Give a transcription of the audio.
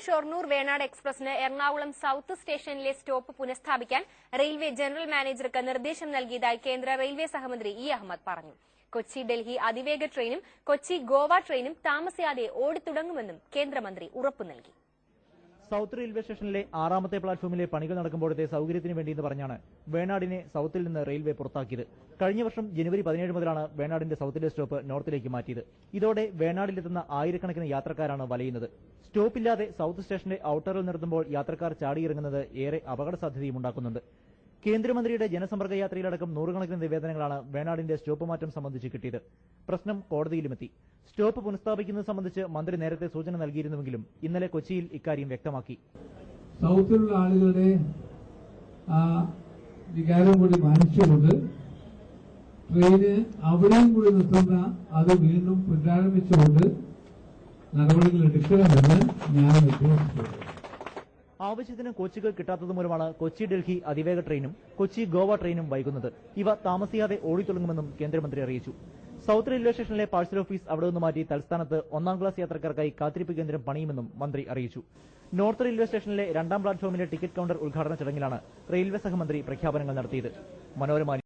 Shoranur Venad എക്സ്പ്രസിന് Ernakulam south സ്റ്റേഷനിലെ stop പുനഃസ്ഥാപിക്കാൻ railway general മാനേജർക്ക് നിർദ്ദേശം നൽകിയതായി കേന്ദ്ര റെയിൽവേ സഹമന്ത്രി ഇ അഹമ്മദ് പറഞ്ഞു. കൊച്ചി ഡൽഹി അതിവേഗ ട്രെയിനും കൊച്ചി ഗോവ ട്രെയിനും താമസിയാതെ ഓടിത്തുടങ്ങുമെന്നും കേന്ദ്രമന്ത്രി ഉറപ്പു നൽകി. സൌത്ത് റെയിൽവേ സ്റ്റേഷനിലെ 6ാമത്തെ പ്ലാറ്റ്ഫോമിലെ പണികൾ നടക്കുമ്പോഴത്തെ സൌകര്യത്തിന് വേണ്ടിയെന്ന് പറഞ്ഞാണ് വേണാടിനെ സൌത്തിൽ നിന്ന് റെയിൽവേ പുറത്താക്കിയത്. കഴിഞ്ഞ വർഷം ജനുവരി 17 മുതലാണ് വേണാടിന്റെ സൌത്തിലെ സ്റ്റോപ്പ് നോർത്തിലേക്ക് മാറ്റിയത്. ഇതോടെ വേണാടിലെത്തുന്ന ആയിരക്കണക്കിന് യാത്രക്കാരാണ് വലയുന്നത്. സ്റ്റോപ്പില്ലാതെ സൌത്ത് സ്റ്റേഷന്റെ ഔട്ടറിൽ നിർത്തുമ്പോൾ യാത്രക്കാർ ചാടിയിറങ്ങുന്നത് ഏറെ അപകട സാധ്യതയും ഉണ്ടാക്കുന്നുണ്ട്. കേന്ദ്രമന്ത്രിയുടെ ജനസമ്പർക്ക യാത്രയിലടക്കം നൂറുകണക്കിന് നിവേദനങ്ങളാണ് വേണാടിന്റെ സ്റ്റോപ്പ് മാറ്റം സംബന്ധിച്ച് കിട്ടിയത്. പ്രശ്നം കോടതിയിലുമെത്തി. സ്റ്റോപ്പ് പുനഃസ്ഥാപിക്കുന്നത് സംബന്ധിച്ച് മന്ത്രി നേരത്തെ സൂചന നൽകിയിരുന്നുവെങ്കിലും ഇന്നലെ കൊച്ചിയിൽ ഇക്കാര്യം വ്യക്തമാക്കി. സൌത്തിലുള്ള ആളുകളുടെ വികാരം കൂടി മാനിച്ചുകൊണ്ട് ട്രെയിന് അവിടെയും കൂടി നിർത്തുന്ന അത് വീണ്ടും പുനരാരംഭിച്ചുകൊണ്ട് നടപടികൾ എടുക്കണമെന്ന് ഞാൻ ഉദ്ദേശിക്കുന്നു. ആവശ്യത്തിന് കോച്ചുകൾ കിട്ടാത്തതുമൂലമാണ് കൊച്ചി ഡൽഹി അതിവേഗ ട്രെയിനും കൊച്ചി ഗോവ ട്രെയിനും വൈകുന്നത്. ഇവ താമസിയാതെ ഓടിത്തുടങ്ങുമെന്നും കേന്ദ്രമന്ത്രി അറിയിച്ചു. സൌത്ത് റെയിൽവേ സ്റ്റേഷനിലെ പാഴ്സൽ ഓഫീസ് അവിടെ നിന്ന് മാറ്റി തൽസ്ഥാനത്ത് 1ാം ക്ലാസ് യാത്രക്കാർക്കായി കാത്തിരിപ്പ് കേന്ദ്രം പണിയുമെന്നും മന്ത്രി അറിയിച്ചു. നോർത്ത് റെയിൽവേ സ്റ്റേഷനിലെ 2ാം പ്ലാറ്റ്ഫോമിലെ ടിക്കറ്റ് കൌണ്ടർ ഉദ്ഘാടന ചടങ്ങിലാണ് റെയിൽവേ സഹമന്ത്രി പ്രഖ്യാപനങ്ങൾ നടത്തിയത്. മനോരമ